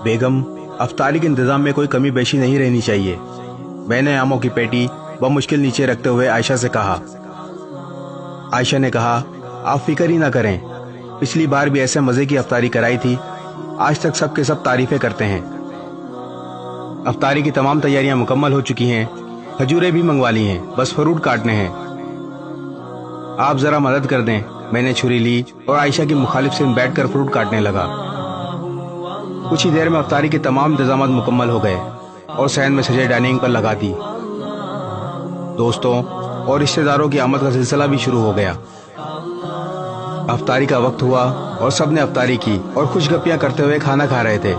بیگم، افطاری کے انتظام میں کوئی کمی بیشی نہیں رہنی چاہیے۔ میں نے آموں کی پیٹی بمشکل نیچے رکھتے ہوئے عائشہ سے کہا۔ عائشہ نے کہا، آپ فکر ہی نہ کریں، پچھلی بار بھی ایسے مزے کی افطاری کرائی تھی، آج تک سب کے سب تعریفیں کرتے ہیں۔ افطاری کی تمام تیاریاں مکمل ہو چکی ہیں، کھجوریں بھی منگوا لی ہیں، بس فروٹ کاٹنے ہیں۔ آپ ذرا مدد کر دیں۔ میں نے چھری لی اور عائشہ کی مخالف سے بیٹھ کر فروٹ کاٹنے لگا۔ کچھ ہی دیر میں افطاری کے تمام انتظامات مکمل ہو گئے اور صحن میں سجے ڈائننگ پر لگا دی۔ دوستوں اور رشتہ داروں کی آمد کا سلسلہ بھی شروع ہو گیا۔ افطاری کا وقت ہوا اور سب نے افطاری کی اور خوش گپیاں کرتے ہوئے کھانا کھا رہے تھے۔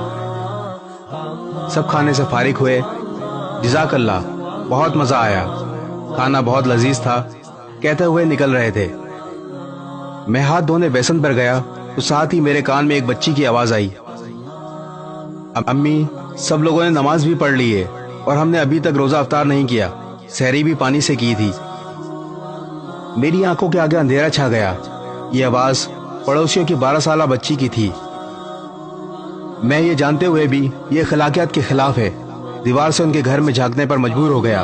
سب کھانے سے فارغ ہوئے۔ جزاک اللہ، بہت مزہ آیا، کھانا بہت لذیذ تھا، کہتے ہوئے نکل رہے تھے۔ میں ہاتھ دھونے بیسن پر گیا تو ساتھ ہی میرے کان میں ایک بچی کی آواز آئی، امی، سب لوگوں نے نماز بھی پڑھ لی ہے اور ہم نے ابھی تک روزہ افطار نہیں کیا، سحری بھی پانی سے کی تھی۔ میری آنکھوں کے آگے اندھیرا چھا گیا۔ یہ آواز پڑوسیوں کی 12 سالہ بچی کی تھی۔ میں یہ جانتے ہوئے بھی یہ اخلاقیات کے خلاف ہے، دیوار سے ان کے گھر میں جھانکنے پر مجبور ہو گیا۔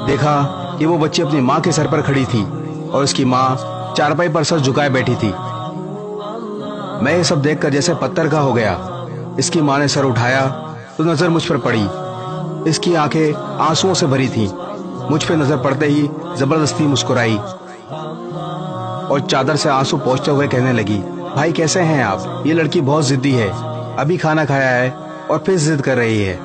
دیکھا کہ وہ بچی اپنی ماں کے سر پر کھڑی تھی اور اس کی ماں چارپائی پر سر جھکائے بیٹھی تھی۔ میں یہ سب دیکھ کر جیسے پتھر کا ہو گیا۔ اس کی ماں نے سر اٹھایا تو نظر مجھ پر پڑی۔ اس کی آنکھیں آنسوؤں سے بھری تھیں۔ مجھ پہ نظر پڑتے ہی زبردستی مسکرائی اور چادر سے آنسو پوچھتے ہوئے کہنے لگی، بھائی کیسے ہیں آپ؟ یہ لڑکی بہت ضدی ہے، ابھی کھانا کھایا ہے اور پھر ضد کر رہی ہے۔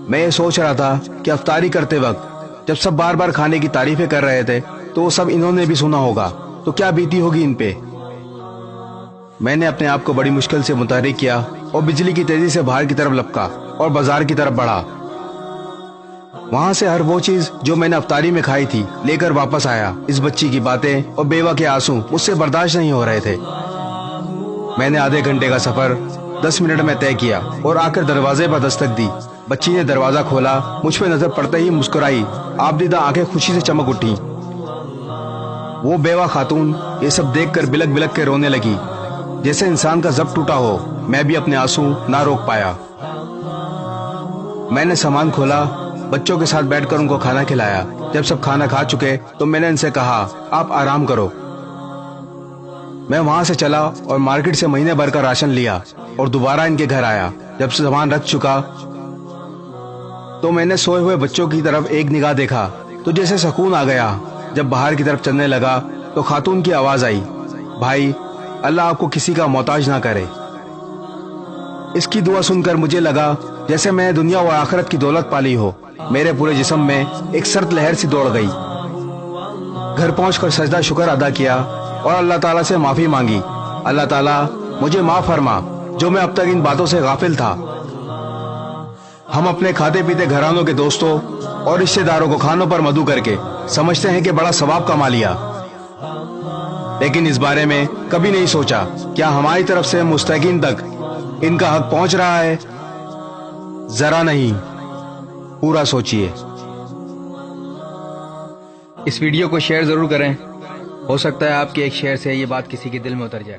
میں یہ سوچ رہا تھا کہ افطاری کرتے وقت جب سب بار بار کھانے کی تعریفیں کر رہے تھے تو وہ سب انہوں نے بھی سنا ہوگا تو کیا بیتی ہوگی ان پہ۔ میں نے اپنے آپ کو بڑی مشکل سے متحرک کیا اور بجلی کی تیزی سے باہر کی طرف لپکا اور بازار کی طرف بڑھا۔ وہاں سے ہر وہ چیز جو میں نے افطاری میں کھائی تھی لے کر واپس آیا۔ اس بچی کی باتیں اور بیوہ کے آنسو مجھ سے برداشت نہیں ہو رہے تھے۔ میں نے آدھے گھنٹے کا سفر 10 منٹ میں طے کیا اور آ کر دروازے پر دستک دی۔ بچی نے دروازہ کھولا، مجھ پہ نظر پڑتے ہی مسکرائی، آپ دیدہ آنکھیں خوشی سے چمک اٹھی۔ وہ بیوہ خاتون یہ سب دیکھ کر بلک بلک کے رونے لگی، جیسے انسان کا ضبط ٹوٹا ہو۔ میں بھی اپنے آنسو نہ روک پایا۔ میں نے سامان کھولا، بچوں کے ساتھ بیٹھ کر ان کو کھانا کھلایا۔ جب سب کھانا کھا چکے تو میں نے ان سے کہا، آپ آرام کرو۔ میں وہاں سے چلا اور مارکیٹ سے مہینے بھر کا راشن لیا اور دوبارہ ان کے گھر آیا۔ جب سامان رکھ چکا تو میں نے سوئے ہوئے بچوں کی طرف ایک نگاہ دیکھا تو جیسے سکون آ گیا۔ جب باہر کی طرف چلنے لگا تو خاتون کی آواز آئی، بھائی، اللہ آپ کو کسی کا محتاج نہ کرے۔ اس کی دعا سن کر مجھے لگا جیسے میں دنیا و آخرت کی دولت پالی ہو۔ میرے پورے جسم میں ایک سرد لہر سی دوڑ گئی۔ گھر پہنچ کر سجدہ شکر ادا کیا اور اللہ تعالیٰ سے معافی مانگی، اللہ تعالیٰ مجھے معاف فرما جو میں اب تک ان باتوں سے غافل تھا۔ ہم اپنے کھاتے پیتے گھرانوں کے دوستوں اور رشتہ داروں کو کھانوں پر مدعو کر کے سمجھتے ہیں کہ بڑا ثواب کما لیا، لیکن اس بارے میں کبھی نہیں سوچا کیا ہماری طرف سے مستحقین تک ان کا حق پہنچ رہا ہے؟ ذرا نہیں، پورا سوچئے۔ اس ویڈیو کو شیئر ضرور کریں، ہو سکتا ہے آپ کے ایک شیئر سے یہ بات کسی کے دل میں اتر جائے۔